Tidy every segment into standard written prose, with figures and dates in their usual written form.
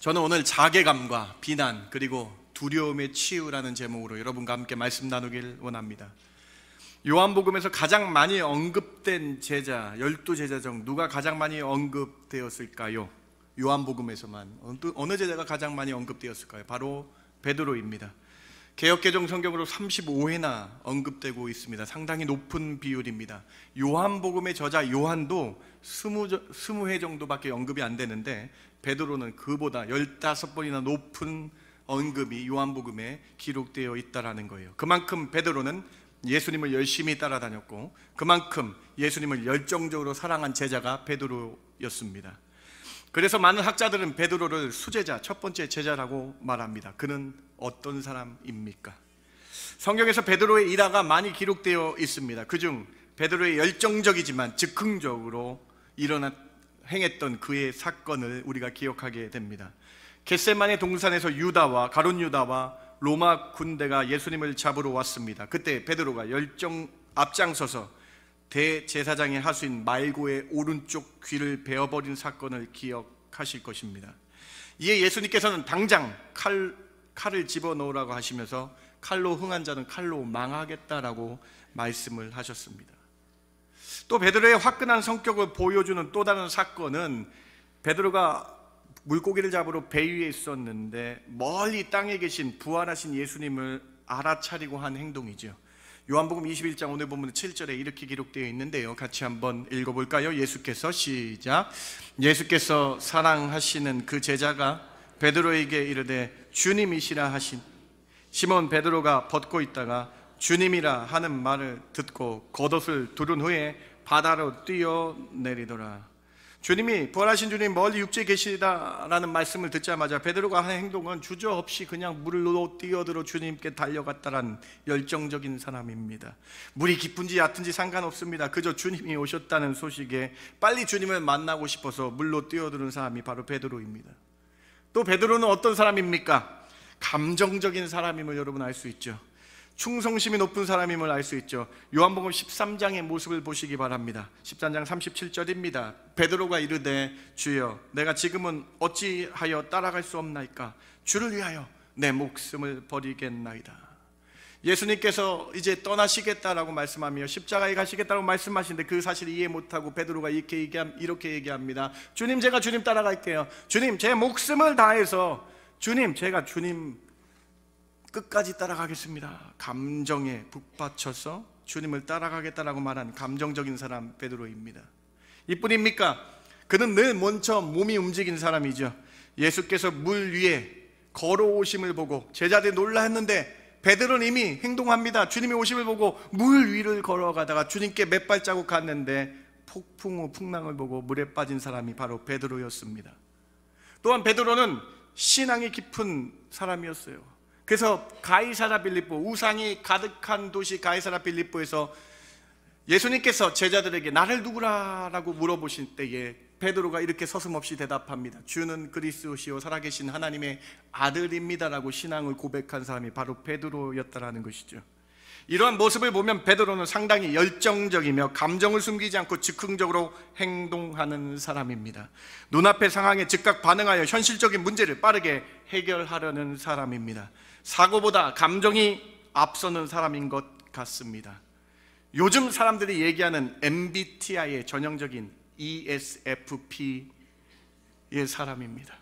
저는 오늘 자괴감과 비난 그리고 두려움의 치유라는 제목으로 여러분과 함께 말씀 나누길 원합니다. 요한복음에서 가장 많이 언급된 제자, 12제자 중 누가 가장 많이 언급되었을까요? 요한복음에서만 어느 제자가 가장 많이 언급되었을까요? 바로 베드로입니다. 개역개정 성경으로 35회나 언급되고 있습니다. 상당히 높은 비율입니다. 요한복음의 저자 요한도 20회 정도밖에 언급이 안 되는데 베드로는 그보다 15번이나 높은 언급이 요한복음에 기록되어 있다는 거예요. 그만큼 베드로는 예수님을 열심히 따라다녔고 그만큼 예수님을 열정적으로 사랑한 제자가 베드로였습니다. 그래서 많은 학자들은 베드로를 수제자, 첫 번째 제자라고 말합니다. 그는 어떤 사람입니까? 성경에서 베드로의 일화가 많이 기록되어 있습니다. 그중 베드로의 열정적이지만 즉흥적으로 행했던 그의 사건을 우리가 기억하게 됩니다. 겟세마네 동산에서 가룟 유다와 로마 군대가 예수님을 잡으러 왔습니다. 그때 베드로가 앞장서서 대제사장의 하수인 말고의 오른쪽 귀를 베어버린 사건을 기억하실 것입니다. 이에 예수님께서는 당장 칼을 집어넣으라고 하시면서 칼로 흥한 자는 칼로 망하겠다라고 말씀을 하셨습니다. 또 베드로의 화끈한 성격을 보여주는 또 다른 사건은 베드로가 물고기를 잡으러 배 위에 있었는데 멀리 땅에 계신 부활하신 예수님을 알아차리고 한 행동이죠. 요한복음 21장 오늘 본문 7절에 이렇게 기록되어 있는데요, 같이 한번 읽어볼까요? 예수께서 사랑하시는 그 제자가 베드로에게 이르되 주님이시라 하신 시몬 베드로가 벗고 있다가 주님이라 하는 말을 듣고 겉옷을 두른 후에 바다로 뛰어내리더라. 주님이, 부활하신 주님 멀리 육지에 계시다라는 말씀을 듣자마자 베드로가 한 행동은 주저없이 그냥 물로 뛰어들어 주님께 달려갔다란 열정적인 사람입니다. 물이 깊은지 얕은지 상관없습니다. 그저 주님이 오셨다는 소식에 빨리 주님을 만나고 싶어서 물로 뛰어드는 사람이 바로 베드로입니다. 또 베드로는 어떤 사람입니까? 감정적인 사람임을 여러분 알 수 있죠. 충성심이 높은 사람임을 알 수 있죠. 요한복음 13장의 모습을 보시기 바랍니다. 13장 37절입니다. 베드로가 이르되 주여 내가 지금은 어찌하여 따라갈 수 없나이까? 주를 위하여 내 목숨을 버리겠나이다. 예수님께서 이제 떠나시겠다라고 말씀하며 십자가에 가시겠다고 말씀하시는데 그 사실을 이해 못하고 베드로가 이렇게 얘기합니다. 주님, 제가 주님 따라갈게요. 주님, 제 목숨을 다해서 제가 주님 끝까지 따라가겠습니다. 감정에 북받쳐서 주님을 따라가겠다라고 말한 감정적인 사람 베드로입니다. 이뿐입니까? 그는 늘 먼저 몸이 움직인 사람이죠. 예수께서 물 위에 걸어오심을 보고 제자들이 놀라했는데 베드로는 이미 행동합니다. 주님이 오심을 보고 물 위를 걸어가다가 주님께 몇 발자국 갔는데 폭풍 후 풍랑을 보고 물에 빠진 사람이 바로 베드로였습니다. 또한 베드로는 신앙이 깊은 사람이었어요. 그래서 가이사랴 빌립보, 우상이 가득한 도시 가이사랴 빌립보에서 예수님께서 제자들에게 나를 누구라고 물어보실 때에 베드로가 이렇게 서슴없이 대답합니다. 주는 그리스도시요 살아계신 하나님의 아들입니다라고 신앙을 고백한 사람이 바로 베드로였다라는 것이죠. 이러한 모습을 보면 베드로는 상당히 열정적이며 감정을 숨기지 않고 즉흥적으로 행동하는 사람입니다. 눈앞의 상황에 즉각 반응하여 현실적인 문제를 빠르게 해결하려는 사람입니다. 사고보다 감정이 앞서는 사람인 것 같습니다. 요즘 사람들이 얘기하는 MBTI의 전형적인 ESFP의 사람입니다.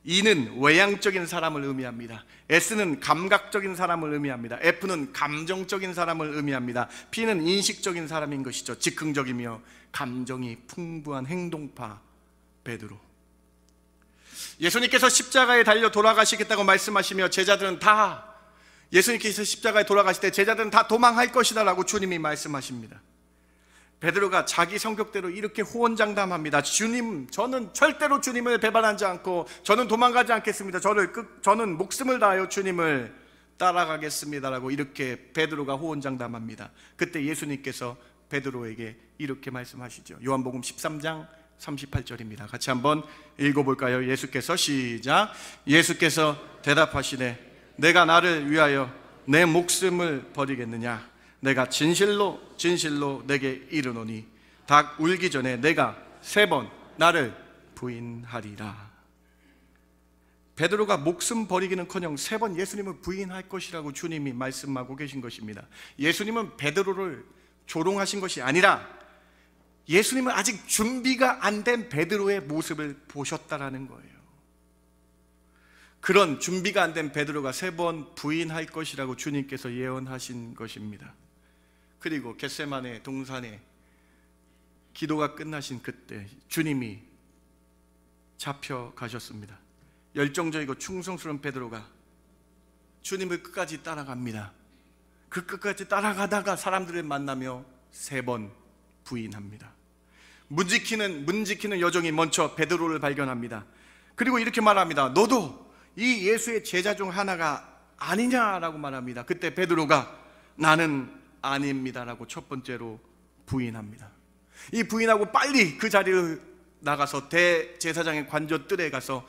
E는 외향적인 사람을 의미합니다. S는 감각적인 사람을 의미합니다. F는 감정적인 사람을 의미합니다. P는 인식적인 사람인 것이죠. 즉흥적이며 감정이 풍부한 행동파 베드로. 예수님께서 십자가에 달려 돌아가시겠다고 말씀하시며 제자들은 다, 예수님께서 십자가에 돌아가실 때 제자들은 다 도망할 것이다 라고 주님이 말씀하십니다. 베드로가 자기 성격대로 이렇게 호언장담합니다. 주님, 저는 절대로 주님을 배반하지 않고 저는 도망가지 않겠습니다. 저는 목숨을 다하여 주님을 따라가겠습니다라고 이렇게 베드로가 호언장담합니다. 그때 예수님께서 베드로에게 이렇게 말씀하시죠. 요한복음 13장 38절입니다. 같이 한번 읽어볼까요? 예수께서 대답하시되 내가 나를 위하여 내 목숨을 버리겠느냐? 내가 진실로 내게 이르노니 닭 울기 전에 내가 3번 나를 부인하리라. 베드로가 목숨 버리기는커녕 3번 예수님을 부인할 것이라고 주님이 말씀하고 계신 것입니다. 예수님은 베드로를 조롱하신 것이 아니라 예수님은 아직 준비가 안 된 베드로의 모습을 보셨다라는 거예요. 그런 준비가 안 된 베드로가 3번 부인할 것이라고 주님께서 예언하신 것입니다. 그리고 겟세마네 동산에 기도가 끝나신 그때 주님이 잡혀가셨습니다. 열정적이고 충성스러운 베드로가 주님을 끝까지 따라갑니다. 그 끝까지 따라가다가 사람들을 만나며 3번 부인합니다. 문지키는 여종이 먼저 베드로를 발견합니다. 그리고 이렇게 말합니다. 너도 이 예수의 제자 중 하나가 아니냐라고 말합니다. 그때 베드로가 나는 아닙니다라고 첫 번째로 부인합니다. 이 부인하고 빨리 그 자리를 나가서 대제사장의 관저뜰에 가서,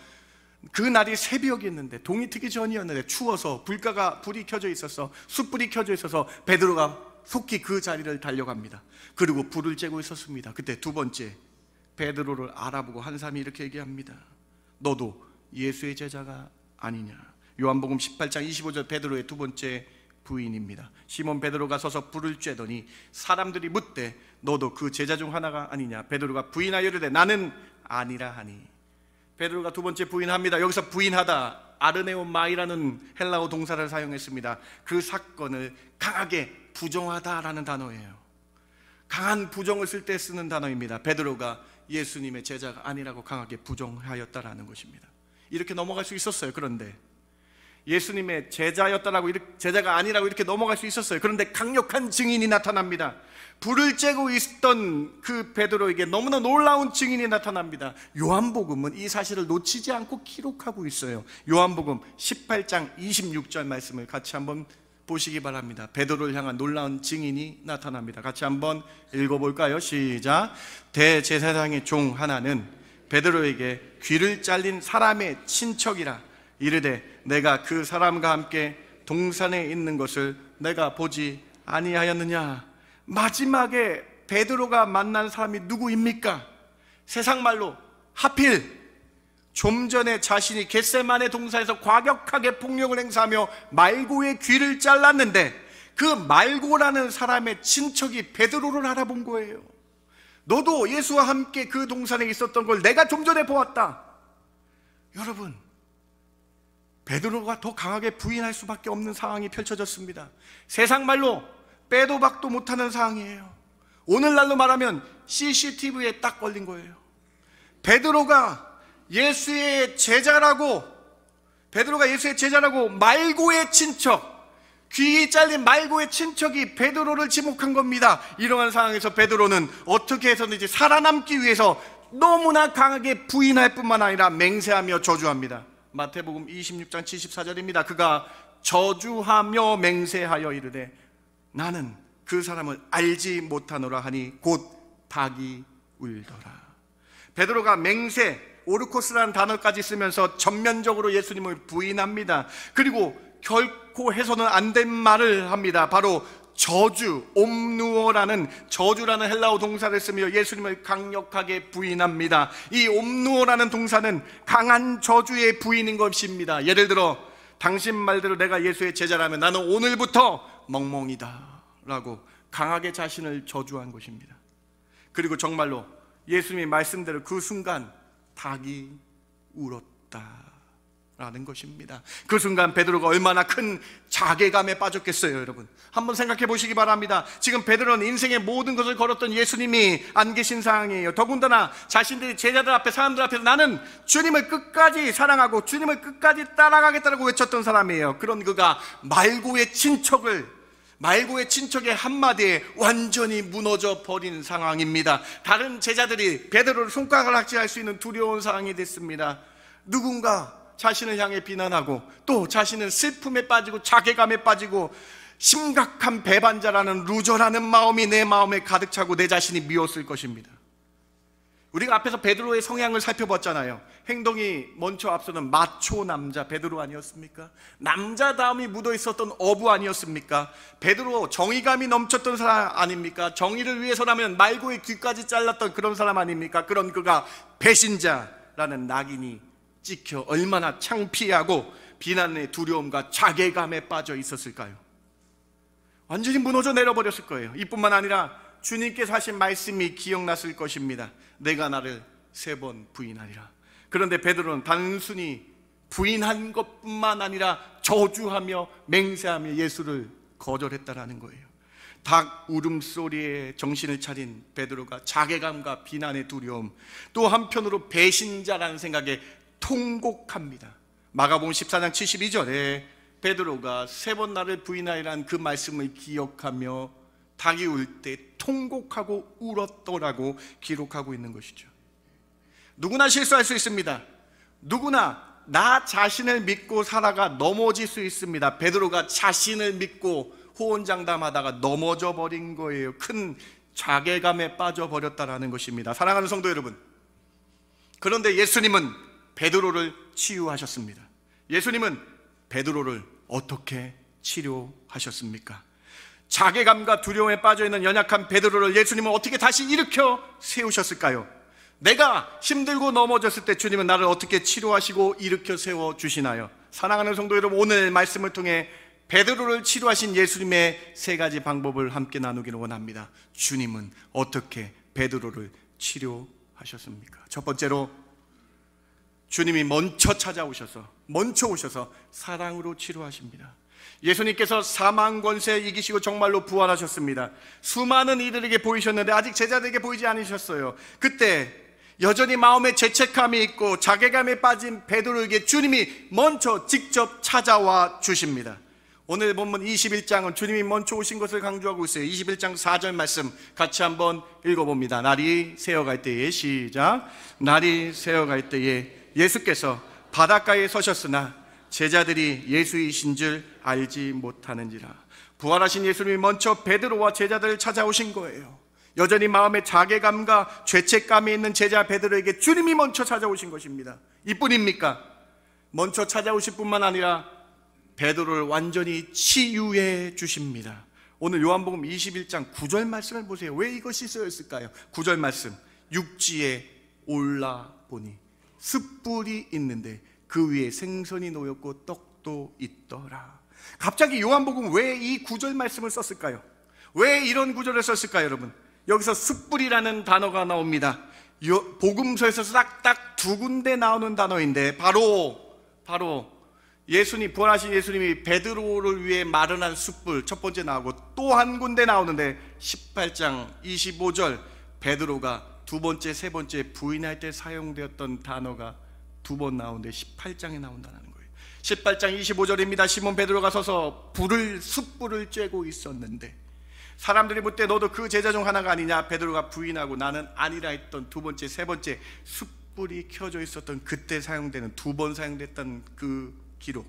그날이 새벽이었는데 동이 트기 전이었는데 추워서 불이 켜져 있어서 숯불이 켜져 있어서 베드로가 속히 그 자리를 달려갑니다. 그리고 불을 쬐고 있었습니다. 그때 두 번째 베드로를 알아보고 한 사람이 이렇게 얘기합니다. 너도 예수의 제자가 아니냐. 요한복음 18장 25절 베드로의 두 번째 부인입니다. 시몬 베드로가 서서 불을 쬐더니 사람들이 묻되 너도 그 제자 중 하나가 아니냐. 베드로가 부인하여 이르되 나는 아니라 하니. 베드로가 두 번째 부인합니다. 여기서 부인하다, 아르네오마이라는 헬라어 동사를 사용했습니다. 그 사건을 강하게 부정하다라는 단어예요. 강한 부정을 쓸 때 쓰는 단어입니다. 베드로가 예수님의 제자가 아니라고 강하게 부정하였다라는 것입니다. 이렇게 넘어갈 수 있었어요. 그런데 예수님의 제자였다라고, 제자가 아니라고 이렇게 넘어갈 수 있었어요. 그런데 강력한 증인이 나타납니다. 불을 쬐고 있던 그 베드로에게 너무나 놀라운 증인이 나타납니다. 요한복음은 이 사실을 놓치지 않고 기록하고 있어요. 요한복음 18장 26절 말씀을 같이 한번 보시기 바랍니다. 베드로를 향한 놀라운 증인이 나타납니다. 같이 한번 읽어볼까요? 시작. 대제사장의 종 하나는 베드로에게 귀를 잘린 사람의 친척이라 이르되 내가 그 사람과 함께 동산에 있는 것을 내가 보지 아니하였느냐. 마지막에 베드로가 만난 사람이 누구입니까? 세상 말로 하필 좀 전에 자신이 겟세마네 동산에서 과격하게 폭력을 행사하며 말고의 귀를 잘랐는데 그 말고라는 사람의 친척이 베드로를 알아본 거예요. 너도 예수와 함께 그 동산에 있었던 걸 내가 좀 전에 보았다. 여러분, 베드로가 더 강하게 부인할 수밖에 없는 상황이 펼쳐졌습니다. 세상 말로 빼도 박도 못하는 상황이에요. 오늘날로 말하면 CCTV에 딱 걸린 거예요. 베드로가 예수의 제자라고 말고의 친척, 귀 잘린 말고의 친척이 베드로를 지목한 겁니다. 이러한 상황에서 베드로는 어떻게 해서든지 살아남기 위해서 너무나 강하게 부인할 뿐만 아니라 맹세하며 저주합니다. 마태복음 26장 74절입니다. 그가 저주하며 맹세하여 이르되 나는 그 사람을 알지 못하노라 하니 곧 닭이 울더라. 베드로가 맹세, 오르코스라는 단어까지 쓰면서 전면적으로 예수님을 부인합니다. 그리고 결코 해서는 안 된 말을 합니다. 바로 저주, 옴누어라는 저주라는 헬라어 동사를 쓰며 예수님을 강력하게 부인합니다. 이 옴누어라는 동사는 강한 저주의 부인인 것입니다. 예를 들어 당신 말대로 내가 예수의 제자라면 나는 오늘부터 멍멍이다 라고 강하게 자신을 저주한 것입니다. 그리고 정말로 예수님이 말씀대로 그 순간 닭이 울었다 라는 것입니다. 그 순간 베드로가 얼마나 큰 자괴감에 빠졌겠어요. 여러분 한번 생각해 보시기 바랍니다. 지금 베드로는 인생의 모든 것을 걸었던 예수님이 안 계신 상황이에요. 더군다나 자신들이 제자들 앞에, 사람들 앞에서 나는 주님을 끝까지 사랑하고 주님을 끝까지 따라가겠다고 외쳤던 사람이에요. 그런 그가 말고의 친척의 한마디에 완전히 무너져 버린 상황입니다. 다른 제자들이 베드로를 손가락질할 수 있는 두려운 상황이 됐습니다. 누군가 자신을 향해 비난하고 또 자신은 슬픔에 빠지고 자괴감에 빠지고 심각한 배반자라는 루저라는 마음이 내 마음에 가득 차고 내 자신이 미웠을 것입니다. 우리가 앞에서 베드로의 성향을 살펴봤잖아요. 행동이 먼저 앞서는 마초 남자 베드로 아니었습니까? 남자다움이 묻어있었던 어부 아니었습니까? 베드로 정의감이 넘쳤던 사람 아닙니까? 정의를 위해서라면 말고의 귀까지 잘랐던 그런 사람 아닙니까? 그런 그가 배신자라는 낙인이 찍혀 얼마나 창피하고 비난의 두려움과 자괴감에 빠져 있었을까요? 완전히 무너져 내려버렸을 거예요. 이뿐만 아니라 주님께서 하신 말씀이 기억났을 것입니다. 내가 나를 3번 부인하리라. 그런데 베드로는 단순히 부인한 것뿐만 아니라 저주하며 맹세하며 예수를 거절했다라는 거예요. 닭 울음소리에 정신을 차린 베드로가 자괴감과 비난의 두려움, 또 한편으로 배신자라는 생각에 통곡합니다. 마가복음 14장 72절에 베드로가 3번 나를 부인하리라는 그 말씀을 기억하며 닭이 울 때 통곡하고 울었더라고 기록하고 있는 것이죠. 누구나 실수할 수 있습니다. 누구나 나 자신을 믿고 살아가 넘어질 수 있습니다. 베드로가 자신을 믿고 호언장담하다가 넘어져 버린 거예요. 큰 자괴감에 빠져버렸다라는 것입니다. 사랑하는 성도 여러분, 그런데 예수님은 베드로를 치유하셨습니다. 예수님은 베드로를 어떻게 치료하셨습니까? 자괴감과 두려움에 빠져있는 연약한 베드로를 예수님은 어떻게 다시 일으켜 세우셨을까요? 내가 힘들고 넘어졌을 때 주님은 나를 어떻게 치료하시고 일으켜 세워주시나요? 사랑하는 성도 여러분, 오늘 말씀을 통해 베드로를 치료하신 예수님의 3가지 방법을 함께 나누기를 원합니다. 주님은 어떻게 베드로를 치료하셨습니까? 첫 번째로, 주님이 먼저 오셔서 사랑으로 치료하십니다. 예수님께서 사망 권세 이기시고 정말로 부활하셨습니다. 수많은 이들에게 보이셨는데 아직 제자들에게 보이지 않으셨어요. 그때 여전히 마음에 죄책감이 있고 자괴감에 빠진 베드로에게 주님이 먼저 직접 찾아와 주십니다. 오늘 본문 21장은 주님이 먼저 오신 것을 강조하고 있어요. 21장 4절 말씀 같이 한번 읽어봅니다. 날이 새어갈 때에, 시작. 날이 새어갈 때에 예수께서 바닷가에 서셨으나 제자들이 예수이신 줄 알지 못하는지라. 부활하신 예수님이 먼저 베드로와 제자들을 찾아오신 거예요. 여전히 마음에 자괴감과 죄책감이 있는 제자 베드로에게 주님이 먼저 찾아오신 것입니다. 이뿐입니까? 먼저 찾아오실 뿐만 아니라 베드로를 완전히 치유해 주십니다. 오늘 요한복음 21장 9절 말씀을 보세요. 왜 이것이 쓰였을까요? 9절 말씀, 육지에 올라보니 숯불이 있는데 그 위에 생선이 놓였고 떡도 있더라. 갑자기 요한복음 왜 이 9절 말씀을 썼을까요? 왜 이런 구절을 썼을까요, 여러분? 여기서 숯불이라는 단어가 나옵니다. 복음서에서 딱 2군데 나오는 단어인데 바로 부활하신 예수님이 베드로를 위해 마련한 숯불 첫 번째 나오고, 또 한 군데 나오는데 18장 25절 베드로가 2번째, 3번째 부인할 때 사용되었던 단어가 2번 나오는데 18장에 나온다는 거예요. 18장 25절입니다. 시몬 베드로가 서서 숯불을 쬐고 있었는데 사람들이 묻되 너도 그 제자 중 하나가 아니냐? 베드로가 부인하고 나는 아니라 했던 2번째, 3번째 숯불이 켜져 있었던 그때 사용되는 2번 사용됐던 그 기록,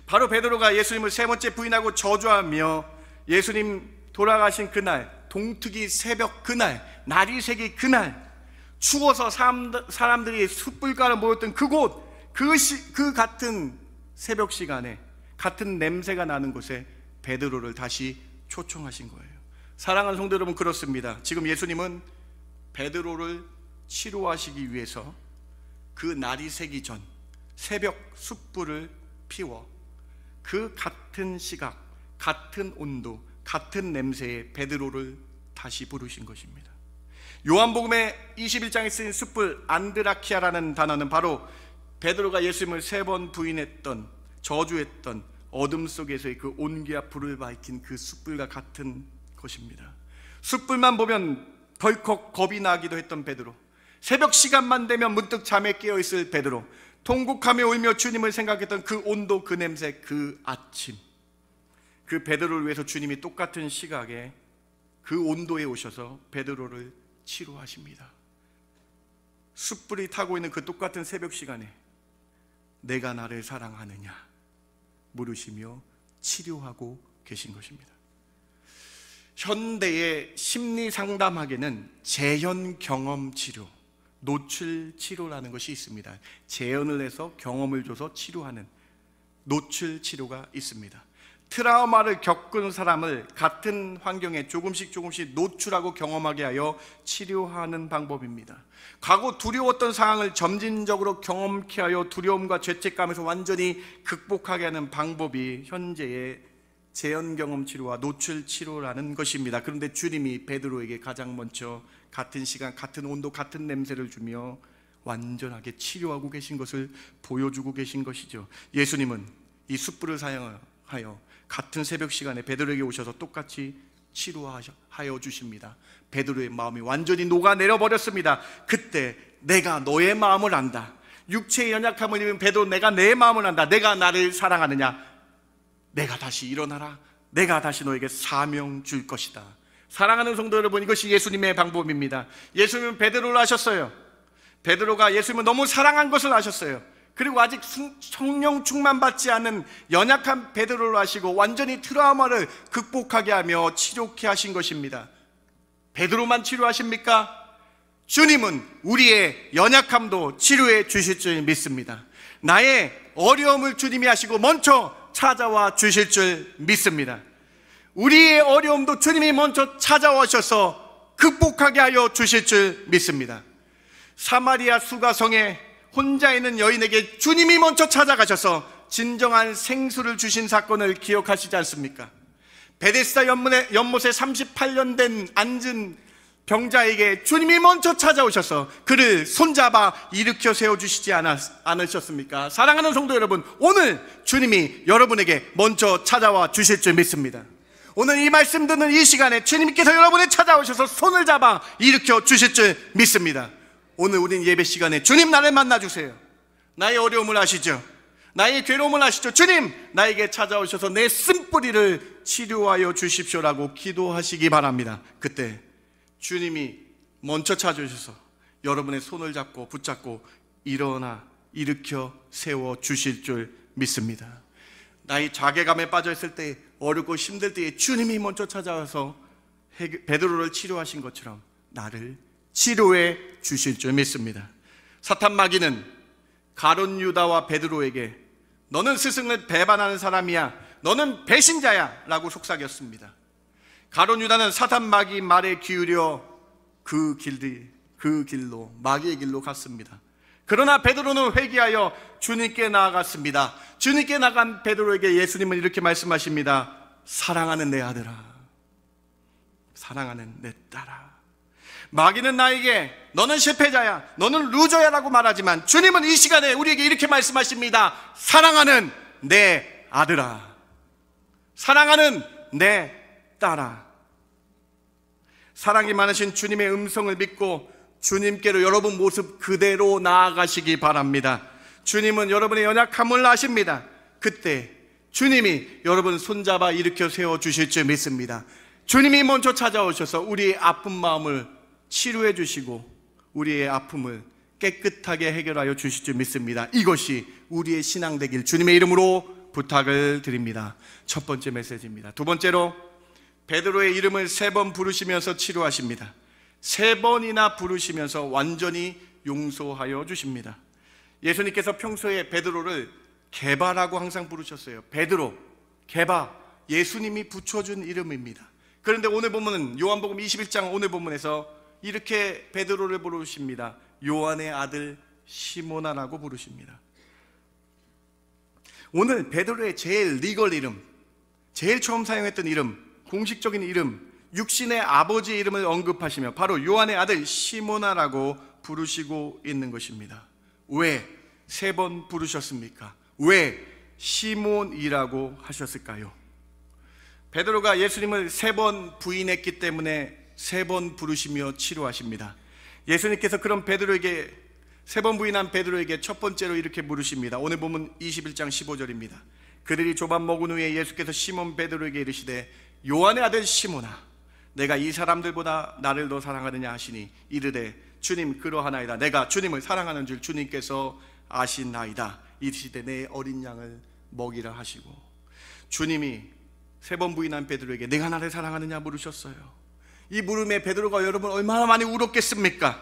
바로 베드로가 예수님을 3번째 부인하고 저주하며 예수님 돌아가신 그날, 동특이 새벽 그날, 날이 새기 그날, 추워서 사람들이 숯불가로 모였던 그곳, 그 같은 새벽 시간에 같은 냄새가 나는 곳에 베드로를 다시 초청하신 거예요. 사랑하는 성도 여러분, 그렇습니다. 지금 예수님은 베드로를 치료하시기 위해서 그 날이 새기 전 새벽 숯불을 피워 그 같은 시각, 같은 온도, 같은 냄새의 베드로를 다시 부르신 것입니다. 요한복음의 21장에 쓰인 숯불 안드라키아라는 단어는 바로 베드로가 예수님을 3번 부인했던, 저주했던 어둠 속에서의 그 온기와 불을 밝힌 그 숯불과 같은 것입니다. 숯불만 보면 덜컥 겁이 나기도 했던 베드로, 새벽 시간만 되면 문득 잠에 깨어있을 베드로, 통곡하며 울며 주님을 생각했던 그 온도, 그 냄새, 그 아침, 그 베드로를 위해서 주님이 똑같은 시각에 그 온도에 오셔서 베드로를 치료하십니다. 숯불이 타고 있는 그 똑같은 새벽 시간에 내가 나를 사랑하느냐 물으시며 치료하고 계신 것입니다. 현대의 심리 상담학에는 재현 경험 치료, 노출 치료라는 것이 있습니다. 재현을 해서 경험을 줘서 치료하는 노출 치료가 있습니다. 트라우마를 겪은 사람을 같은 환경에 조금씩 노출하고 경험하게 하여 치료하는 방법입니다. 과거 두려웠던 상황을 점진적으로 경험케 하여 두려움과 죄책감에서 완전히 극복하게 하는 방법이 현재의 재현 경험 치료와 노출 치료라는 것입니다. 그런데 주님이 베드로에게 가장 먼저 같은 시간, 같은 온도, 같은 냄새를 주며 완전하게 치료하고 계신 것을 보여주고 계신 것이죠. 예수님은 이 숯불을 사용하여 같은 새벽 시간에 베드로에게 오셔서 똑같이 치료하여 주십니다. 베드로의 마음이 완전히 녹아내려 버렸습니다. 그때 내가 너의 마음을 안다. 육체의 연약함을 입은 베드로, 내가 내 마음을 안다. 내가 나를 사랑하느냐? 내가 다시 일어나라. 내가 다시 너에게 사명 줄 것이다. 사랑하는 성도 여러분, 이것이 예수님의 방법입니다. 예수님은 베드로를 아셨어요. 베드로가 예수님을 너무 사랑한 것을 아셨어요. 그리고 아직 성령 충만 받지 않은 연약한 베드로를 아시고 완전히 트라우마를 극복하게 하며 치료케 하신 것입니다. 베드로만 치료하십니까? 주님은 우리의 연약함도 치료해 주실 줄 믿습니다. 나의 어려움을 주님이 하시고 먼저 찾아와 주실 줄 믿습니다. 우리의 어려움도 주님이 먼저 찾아오셔서 극복하게 하여 주실 줄 믿습니다. 사마리아 수가성에 혼자 있는 여인에게 주님이 먼저 찾아가셔서 진정한 생수를 주신 사건을 기억하시지 않습니까? 베데스다 연못에 38년 된 앉은 병자에게 주님이 먼저 찾아오셔서 그를 손잡아 일으켜 세워주시지 않으셨습니까? 사랑하는 성도 여러분, 오늘 주님이 여러분에게 먼저 찾아와 주실 줄 믿습니다. 오늘 이 말씀 듣는 이 시간에 주님께서 여러분을 찾아오셔서 손을 잡아 일으켜 주실 줄 믿습니다. 오늘 우린 예배 시간에 주님, 나를 만나주세요. 나의 어려움을 아시죠? 나의 괴로움을 아시죠? 주님, 나에게 찾아오셔서 내 쓴뿌리를 치료하여 주십시오라고 기도하시기 바랍니다. 그때 주님이 먼저 찾아오셔서 여러분의 손을 잡고 붙잡고 일으켜 세워 주실 줄 믿습니다. 나의 자괴감에 빠져 있을 때, 어렵고 힘들 때에 주님이 먼저 찾아와서 베드로를 치료하신 것처럼 나를 치료해 주실 줄 믿습니다. 사탄 마귀는 가룟 유다와 베드로에게 너는 스승을 배반하는 사람이야, 너는 배신자야 라고 속삭였습니다. 가룟 유다는 사탄 마귀 말에 기울여 그 길로, 마귀의 길로 갔습니다. 그러나 베드로는 회개하여 주님께 나아갔습니다. 주님께 나간 베드로에게 예수님은 이렇게 말씀하십니다. 사랑하는 내 아들아, 사랑하는 내 딸아. 마귀는 나에게 너는 실패자야, 너는 루저야 라고 말하지만 주님은 이 시간에 우리에게 이렇게 말씀하십니다. 사랑하는 내 아들아, 사랑하는 내 딸아. 사랑이 많으신 주님의 음성을 믿고 주님께로 여러분 모습 그대로 나아가시기 바랍니다. 주님은 여러분의 연약함을 아십니다. 그때 주님이 여러분 손잡아 일으켜 세워주실 줄 믿습니다. 주님이 먼저 찾아오셔서 우리의 아픈 마음을 치료해 주시고 우리의 아픔을 깨끗하게 해결하여 주실 줄 믿습니다. 이것이 우리의 신앙 되길 주님의 이름으로 부탁을 드립니다. 첫 번째 메시지입니다. 두 번째로, 베드로의 이름을 3번 부르시면서 치료하십니다. 3번이나 부르시면서 완전히 용서하여 주십니다. 예수님께서 평소에 베드로를 게바라고 항상 부르셨어요. 베드로, 게바, 예수님이 붙여준 이름입니다. 그런데 오늘 본문은 요한복음 21장 오늘 본문에서 이렇게 베드로를 부르십니다. 요한의 아들 시모나라고 부르십니다. 오늘 베드로의 제일 리걸 이름, 제일 처음 사용했던 이름, 공식적인 이름, 육신의 아버지의 이름을 언급하시며 바로 요한의 아들 시모나라고 부르시고 있는 것입니다. 왜 3번 부르셨습니까? 왜 시몬이라고 하셨을까요? 베드로가 예수님을 3번 부인했기 때문에 3번 부르시며 치료하십니다. 예수님께서 그런 베드로에게 3번 부인한 베드로에게 첫 번째로 이렇게 물으십니다. 오늘 보면 21장 15절입니다. 그들이 조반 먹은 후에 예수께서 시몬 베드로에게 이르시되 요한의 아들 시몬아, 내가 이 사람들보다 나를 더 사랑하느냐 하시니 이르되 주님 그러하나이다. 내가 주님을 사랑하는 줄 주님께서 아시나이다. 이르시되 내 어린 양을 먹이라 하시고, 주님이 3번 부인한 베드로에게 내가 나를 사랑하느냐 물으셨어요. 이 물음에 베드로가 여러분 얼마나 많이 울었겠습니까?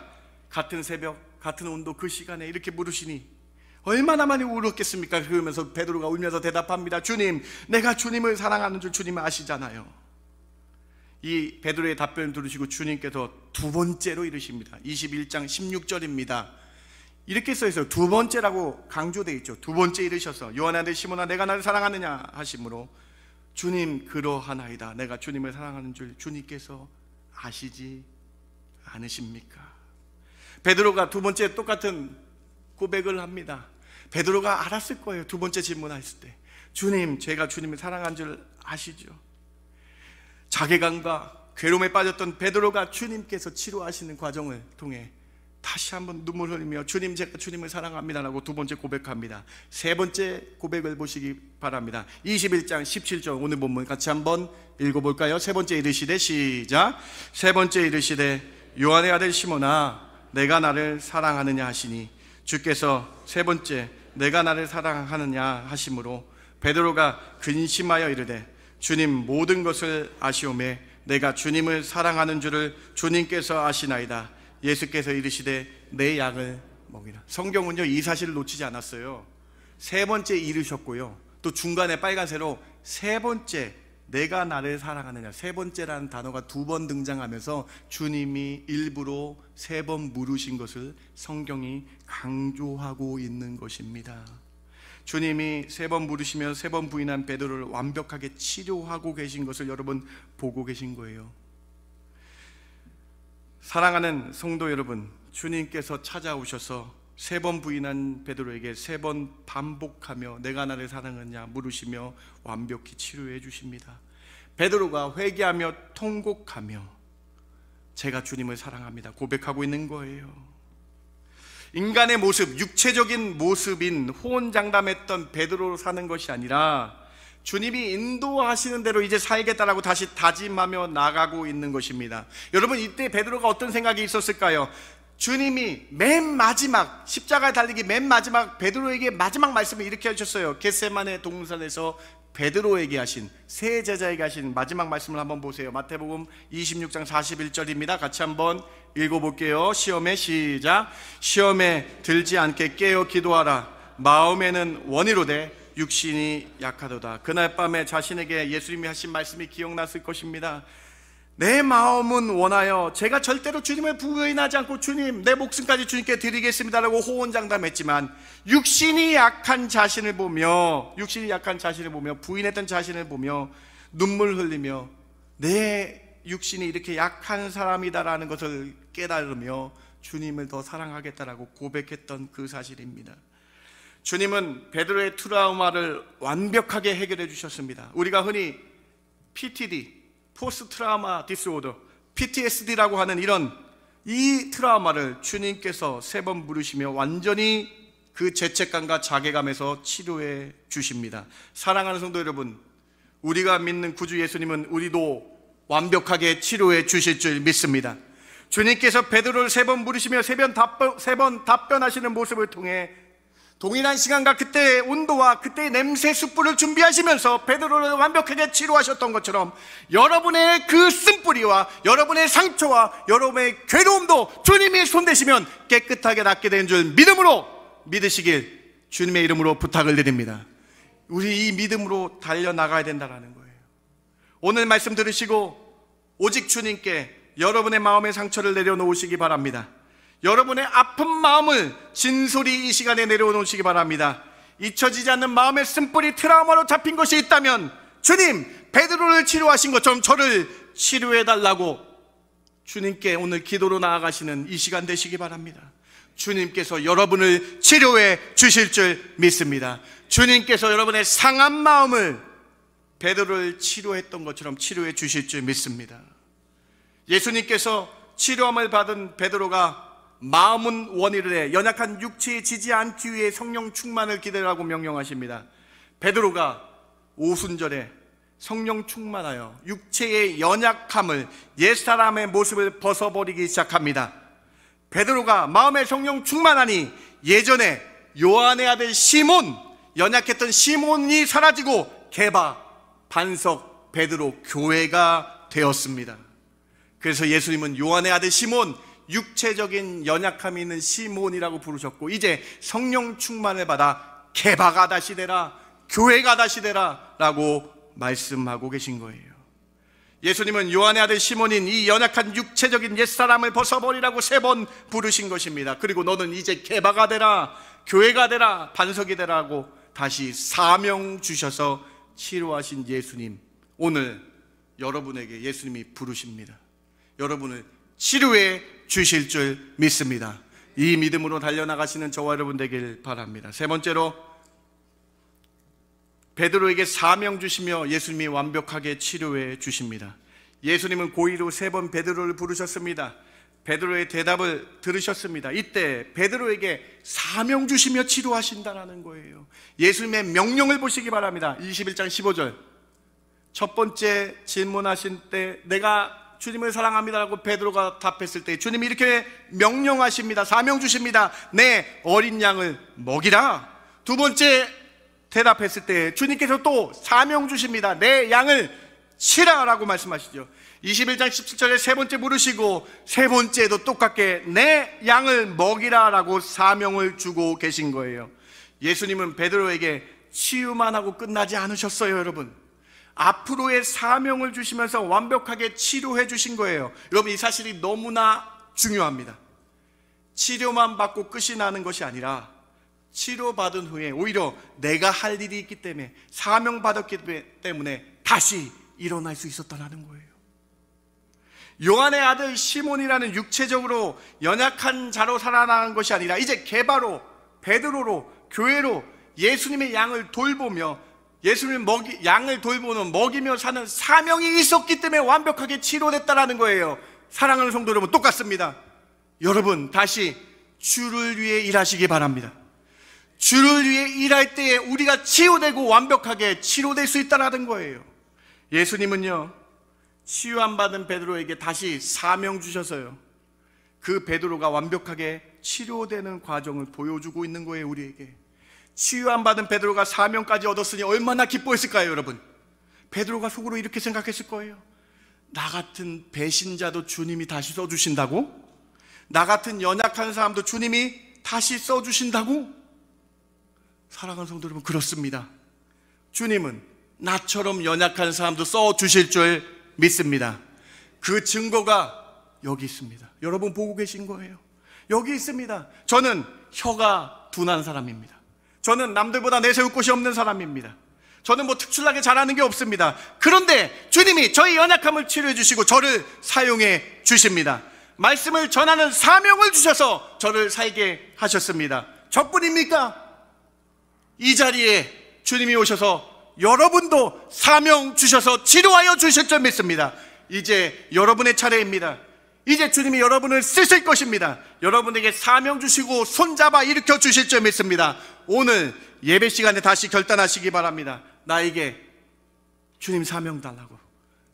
같은 새벽, 같은 온도, 그 시간에 이렇게 물으시니 얼마나 많이 울었겠습니까? 그러면서 베드로가 울면서 대답합니다. 주님, 내가 주님을 사랑하는 줄 주님은 아시잖아요. 이 베드로의 답변을 들으시고 주님께서 두 번째로 이르십니다. 21장 16절입니다. 이렇게 써 있어요. 두 번째라고 강조되어 있죠. 두 번째 이르셔서 요한의 아들 시몬아, 내가 나를 사랑하느냐 하심으로, 주님 그러하나이다. 내가 주님을 사랑하는 줄 주님께서 아시지 않으십니까? 베드로가 두 번째 똑같은 고백을 합니다. 베드로가 알았을 거예요. 두 번째 질문했을 때, 주님, 제가 주님을 사랑한 줄 아시죠? 자괴감과 괴로움에 빠졌던 베드로가 주님께서 치료하시는 과정을 통해 다시 한번 눈물 흘리며 주님, 제가 주님을 사랑합니다라고 두 번째 고백합니다. 세 번째 고백을 보시기 바랍니다. 21장 17절 오늘 본문 같이 한번 읽어볼까요? 세 번째 이르시되, 시작. 세 번째 이르시되 요한의 아들 시몬아, 내가 나를 사랑하느냐 하시니, 주께서 세 번째 내가 나를 사랑하느냐 하심으로 베드로가 근심하여 이르되, 주님 모든 것을 아시오매 내가 주님을 사랑하는 줄을 주님께서 아시나이다. 예수께서 이르시되 내 양을 먹이라. 성경은요, 이 사실을 놓치지 않았어요. 세 번째 이르셨고요, 또 중간에 빨간새로 세 번째 내가 나를 사랑하느냐, 세 번째라는 단어가 두 번 등장하면서 주님이 일부러 세 번 물으신 것을 성경이 강조하고 있는 것입니다. 주님이 세 번 물으시며 세 번 부인한 베드로를 완벽하게 치료하고 계신 것을 여러분 보고 계신 거예요. 사랑하는 성도 여러분, 주님께서 찾아오셔서 세 번 부인한 베드로에게 세 번 반복하며 내가 나를 사랑하느냐 물으시며 완벽히 치료해 주십니다. 베드로가 회개하며 통곡하며 제가 주님을 사랑합니다 고백하고 있는 거예요. 인간의 모습, 육체적인 모습인 호언장담했던 베드로로 사는 것이 아니라 주님이 인도하시는 대로 이제 살겠다라고 다시 다짐하며 나가고 있는 것입니다. 여러분, 이때 베드로가 어떤 생각이 있었을까요? 주님이 맨 마지막 십자가에 달리기 맨 마지막 베드로에게 마지막 말씀을 이렇게 하셨어요. 겟세마네 동산에서 베드로에게 하신, 세 제자에게 하신 마지막 말씀을 한번 보세요. 마태복음 26장 41절입니다. 같이 한번 읽어볼게요. 시험에, 시작. 시험에 들지 않게 깨어 기도하라. 마음에는 원이로되 육신이 약하도다. 그날 밤에 자신에게 예수님이 하신 말씀이 기억났을 것입니다. 내 마음은 원하여 제가 절대로 주님을 부인하지 않고 주님, 내 목숨까지 주님께 드리겠습니다라고 호언장담했지만 육신이 약한 자신을 보며 부인했던 자신을 보며 눈물 흘리며 내 육신이 이렇게 약한 사람이다라는 것을 깨달으며 주님을 더 사랑하겠다라고 고백했던 그 사실입니다. 주님은 베드로의 트라우마를 완벽하게 해결해 주셨습니다. 우리가 흔히 PTD, 포스트 트라우마 디스오더, PTSD라고 하는 이런 이 트라우마를 주님께서 세 번 부르시며 완전히 그 죄책감과 자괴감에서 치료해 주십니다. 사랑하는 성도 여러분, 우리가 믿는 구주 예수님은 우리도 완벽하게 치료해 주실 줄 믿습니다. 주님께서 베드로를 세 번 부르시며 세 번 답변하시는 모습을 통해 동일한 시간과 그때의 온도와 그때의 냄새 숯불을 준비하시면서 베드로를 완벽하게 치료하셨던 것처럼 여러분의 그 쓴뿌리와 여러분의 상처와 여러분의 괴로움도 주님이 손대시면 깨끗하게 낫게 되는 줄 믿음으로 믿으시길 주님의 이름으로 부탁을 드립니다. 우리 이 믿음으로 달려나가야 된다는 거예요. 오늘 말씀 들으시고 오직 주님께 여러분의 마음의 상처를 내려놓으시기 바랍니다. 여러분의 아픈 마음을 진솔히 이 시간에 내려놓으시기 바랍니다. 잊혀지지 않는 마음의 쓴뿌리 트라우마로 잡힌 것이 있다면 주님, 베드로를 치료하신 것처럼 저를 치료해달라고 주님께 오늘 기도로 나아가시는 이 시간 되시기 바랍니다. 주님께서 여러분을 치료해 주실 줄 믿습니다. 주님께서 여러분의 상한 마음을 베드로를 치료했던 것처럼 치료해 주실 줄 믿습니다. 예수님께서 치료함을 받은 베드로가 마음은 원이르되 연약한 육체에 지지 않기 위해 성령 충만을 기대라고 명령하십니다. 베드로가 오순절에 성령 충만하여 육체의 연약함을 옛사람의 모습을 벗어버리기 시작합니다. 베드로가 마음의 성령 충만하니 예전에 요한의 아들 시몬, 연약했던 시몬이 사라지고 게바, 반석, 베드로 교회가 되었습니다. 그래서 예수님은 요한의 아들 시몬, 육체적인 연약함이 있는 시몬이라고 부르셨고, 이제 성령 충만을 받아 개바가 다시 되라, 교회가 다시 되라 라고 말씀하고 계신 거예요. 예수님은 요한의 아들 시몬인 이 연약한 육체적인 옛사람을 벗어버리라고 3번 부르신 것입니다. 그리고 너는 이제 개바가 되라, 교회가 되라, 반석이 되라고 다시 사명 주셔서 치료하신 예수님, 오늘 여러분에게 예수님이 부르십니다. 여러분을 치료해 주실 줄 믿습니다. 이 믿음으로 달려나가시는 저와 여러분 되길 바랍니다. 3번째로, 베드로에게 사명 주시며 예수님이 완벽하게 치료해 주십니다. 예수님은 고의로 3번 베드로를 부르셨습니다. 베드로의 대답을 들으셨습니다. 이때 베드로에게 사명 주시며 치료하신다는 거예요. 예수님의 명령을 보시기 바랍니다. 21장 15절, 첫 번째 질문하신 때 내가 주님을 사랑합니다라고 베드로가 답했을 때 주님이 이렇게 명령하십니다. 사명 주십니다. 내 어린 양을 먹이라. 두 번째 대답했을 때 주님께서 또 사명 주십니다. 내 양을 치라라고 말씀하시죠. 21장 17절에 3번째 물으시고 3번째도 똑같게 내 양을 먹이라라고 사명을 주고 계신 거예요. 예수님은 베드로에게 치유만 하고 끝나지 않으셨어요. 여러분, 앞으로의 사명을 주시면서 완벽하게 치료해 주신 거예요. 여러분, 이 사실이 너무나 중요합니다. 치료만 받고 끝이 나는 것이 아니라 치료받은 후에 오히려 내가 할 일이 있기 때문에, 사명받았기 때문에 다시 일어날 수 있었다는 거예요. 요한의 아들 시몬이라는 육체적으로 연약한 자로 살아나는 것이 아니라 이제 개바로, 베드로로, 교회로 예수님의 양을 돌보며, 예수님의 양을 돌보는, 먹이며 사는 사명이 있었기 때문에 완벽하게 치료됐다는 거예요. 사랑하는 성도 여러분, 똑같습니다. 여러분, 다시 주를 위해 일하시기 바랍니다. 주를 위해 일할 때에 우리가 치유되고 완벽하게 치료될 수 있다는 거예요. 예수님은요, 치유 안 받은 베드로에게 다시 사명 주셔서요, 그 베드로가 완벽하게 치료되는 과정을 보여주고 있는 거예요. 우리에게 치유 안 받은 베드로가 사명까지 얻었으니 얼마나 기뻐했을까요? 여러분, 베드로가 속으로 이렇게 생각했을 거예요. 나 같은 배신자도 주님이 다시 써주신다고? 나 같은 연약한 사람도 주님이 다시 써주신다고? 사랑하는 성도 여러분, 그렇습니다. 주님은 나처럼 연약한 사람도 써주실 줄 믿습니다. 그 증거가 여기 있습니다. 여러분 보고 계신 거예요. 여기 있습니다. 저는 혀가 둔한 사람입니다. 저는 남들보다 내세울 곳이 없는 사람입니다. 저는 뭐 특출나게 잘하는 게 없습니다. 그런데 주님이 저희 연약함을 치료해 주시고 저를 사용해 주십니다. 말씀을 전하는 사명을 주셔서 저를 살게 하셨습니다. 저뿐입니까? 이 자리에 주님이 오셔서 여러분도 사명 주셔서 치료하여 주실 줄 믿습니다. 이제 여러분의 차례입니다. 이제 주님이 여러분을 쓰실 것입니다. 여러분에게 사명 주시고 손잡아 일으켜 주실 줄 믿습니다. 오늘 예배 시간에 다시 결단하시기 바랍니다. 나에게 주님 사명 달라고,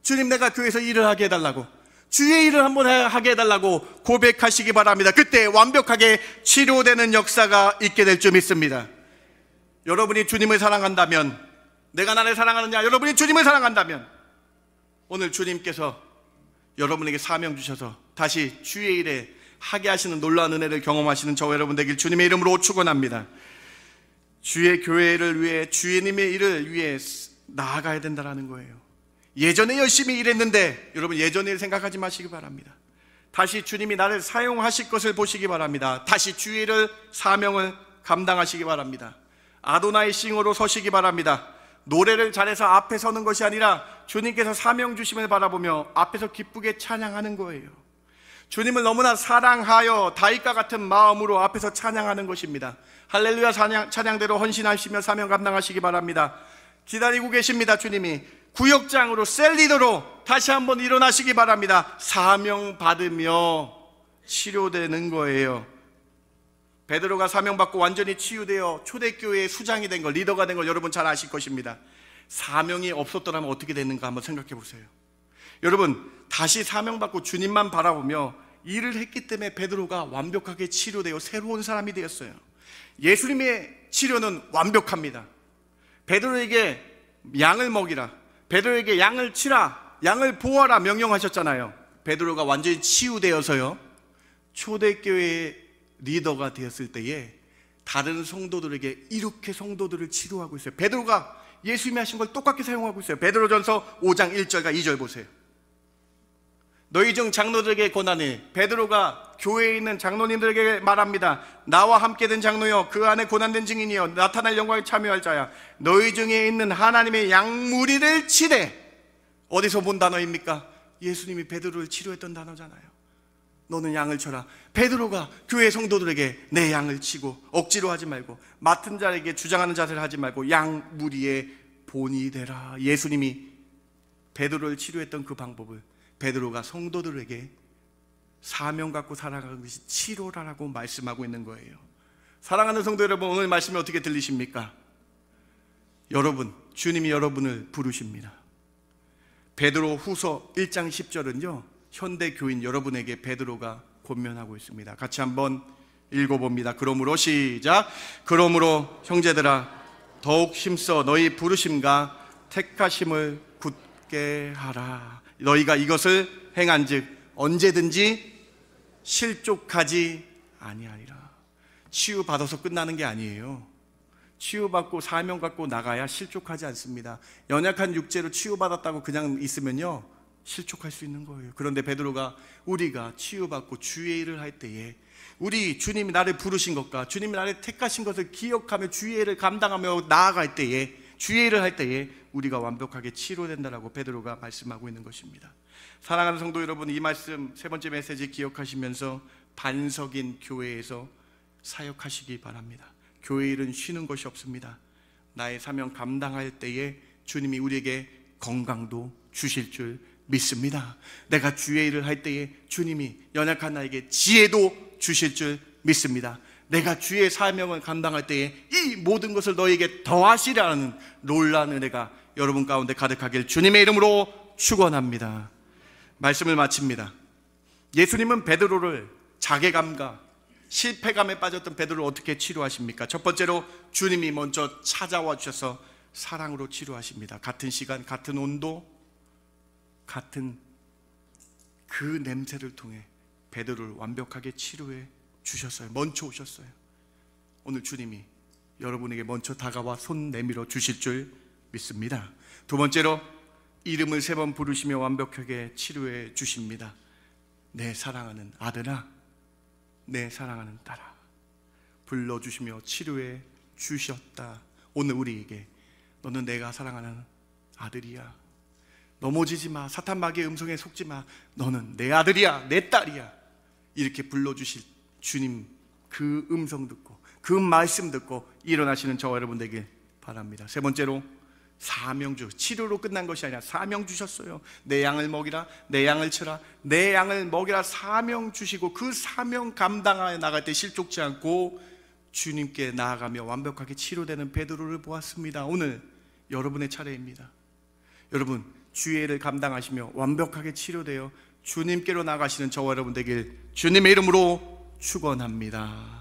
주님 내가 교회에서 일을 하게 해달라고, 주의 일을 한번 하게 해달라고 고백하시기 바랍니다. 그때 완벽하게 치료되는 역사가 있게 될 줄 믿습니다. 여러분이 주님을 사랑한다면, 내가 나를 사랑하느냐, 여러분이 주님을 사랑한다면 오늘 주님께서 여러분에게 사명 주셔서 다시 주의 일에 하게 하시는 놀라운 은혜를 경험하시는 저와 여러분 되길 주님의 이름으로 축원합니다. 주의 교회를 위해, 주님의 일을 위해 나아가야 된다는 거예요. 예전에 열심히 일했는데 여러분, 예전의 일 생각하지 마시기 바랍니다. 다시 주님이 나를 사용하실 것을 보시기 바랍니다. 다시 주의 일을, 사명을 감당하시기 바랍니다. 아도나이 싱어로 서시기 바랍니다. 노래를 잘해서 앞에 서는 것이 아니라 주님께서 사명 주심을 바라보며 앞에서 기쁘게 찬양하는 거예요. 주님을 너무나 사랑하여 다윗과 같은 마음으로 앞에서 찬양하는 것입니다. 할렐루야 찬양대로 헌신하시며 사명 감당하시기 바랍니다. 기다리고 계십니다. 주님이 구역장으로, 셀리더로 다시 한번 일어나시기 바랍니다. 사명 받으며 치료되는 거예요. 베드로가 사명받고 완전히 치유되어 초대교회의 수장이 된 걸, 리더가 된 걸 여러분 잘 아실 것입니다. 사명이 없었더라면 어떻게 됐는가 한번 생각해 보세요. 여러분, 다시 사명받고 주님만 바라보며 일을 했기 때문에 베드로가 완벽하게 치료되어 새로운 사람이 되었어요. 예수님의 치료는 완벽합니다. 베드로에게 양을 먹이라, 베드로에게 양을 치라, 양을 보호하라 명령하셨잖아요. 베드로가 완전히 치유되어서요, 초대교회의 리더가 되었을 때에 다른 성도들에게 이렇게 성도들을 치료하고 있어요. 베드로가 예수님이 하신 걸 똑같이 사용하고 있어요. 베드로전서 5장 1절과 2절 보세요. 너희 중 장로들에게 권하니, 베드로가 교회에 있는 장로님들에게 말합니다. 나와 함께 된 장로여, 그 안에 고난된 증인이여, 나타날 영광에 참여할 자야, 너희 중에 있는 하나님의 양무리를 치되. 어디서 본 단어입니까? 예수님이 베드로를 치료했던 단어잖아요. 너는 양을 쳐라. 베드로가 교회 성도들에게 내 양을 치고, 억지로 하지 말고, 맡은 자에게 주장하는 자세를 하지 말고 양무리의 본이 되라. 예수님이 베드로를 치료했던 그 방법을 베드로가 성도들에게 사명 갖고 살아가는 것이 치료라라고 말씀하고 있는 거예요. 사랑하는 성도 여러분, 오늘 말씀이 어떻게 들리십니까? 여러분, 주님이 여러분을 부르십니다. 베드로 후서 1장 10절은요 현대 교인 여러분에게 베드로가 권면하고 있습니다. 같이 한번 읽어봅니다. 그러므로 시작. 그러므로 형제들아, 더욱 힘써 너희 부르심과 택하심을 굳게 하라. 너희가 이것을 행한즉 언제든지 실족하지 아니하리라. 치유받아서 끝나는 게 아니에요. 치유받고 사명 갖고 나가야 실족하지 않습니다. 연약한 육체로 치유받았다고 그냥 있으면요 실족할 수 있는 거예요. 그런데 베드로가 우리가 치유받고 주의 일을 할 때에, 우리 주님이 나를 부르신 것과 주님이 나를 택하신 것을 기억하며 주의 일을 감당하며 나아갈 때에, 주의 일을 할 때에 우리가 완벽하게 치료된다라고 베드로가 말씀하고 있는 것입니다. 사랑하는 성도 여러분, 이 말씀 세 번째 메시지 기억하시면서 반석인 교회에서 사역하시기 바랍니다. 교회 일은 쉬는 것이 없습니다. 나의 사명 감당할 때에 주님이 우리에게 건강도 주실 줄 믿습니다. 내가 주의 일을 할 때에 주님이 연약한 나에게 지혜도 주실 줄 믿습니다. 내가 주의 사명을 감당할 때에 이 모든 것을 너에게 더하시라는 놀라운 은혜가 여러분 가운데 가득하길 주님의 이름으로 축원합니다. 말씀을 마칩니다. 예수님은 베드로를 자괴감과 실패감에 빠졌던 베드로를 어떻게 치료하십니까? 첫 번째로 주님이 먼저 찾아와 주셔서 사랑으로 치료하십니다. 같은 시간, 같은 온도, 같은 그 냄새를 통해 베드로를 완벽하게 치료해 주셨어요. 먼저 오셨어요. 오늘 주님이 여러분에게 먼저 다가와 손 내밀어 주실 줄 믿습니다. 두 번째로 이름을 3번 부르시며 완벽하게 치료해 주십니다. 내 사랑하는 아들아, 내 사랑하는 딸아, 불러주시며 치료해 주셨다. 오늘 우리에게 너는 내가 사랑하는 아들이야. 넘어지지 마. 사탄 마귀의 음성에 속지 마. 너는 내 아들이야, 내 딸이야. 이렇게 불러주실 주님 그 음성 듣고 그 말씀 듣고 일어나시는 저와 여러분 되길 바랍니다. 세 번째로 사명주, 치료로 끝난 것이 아니라 사명 주셨어요. 내 양을 먹이라, 내 양을 쳐라, 내 양을 먹이라 사명 주시고 그 사명 감당하여 나갈 때 실족지 않고 주님께 나아가며 완벽하게 치료되는 베드로를 보았습니다. 오늘 여러분의 차례입니다. 여러분 주의 일을 감당하시며 완벽하게 치료되어 주님께로 나가시는 저와 여러분 되길 주님의 이름으로 축원합니다.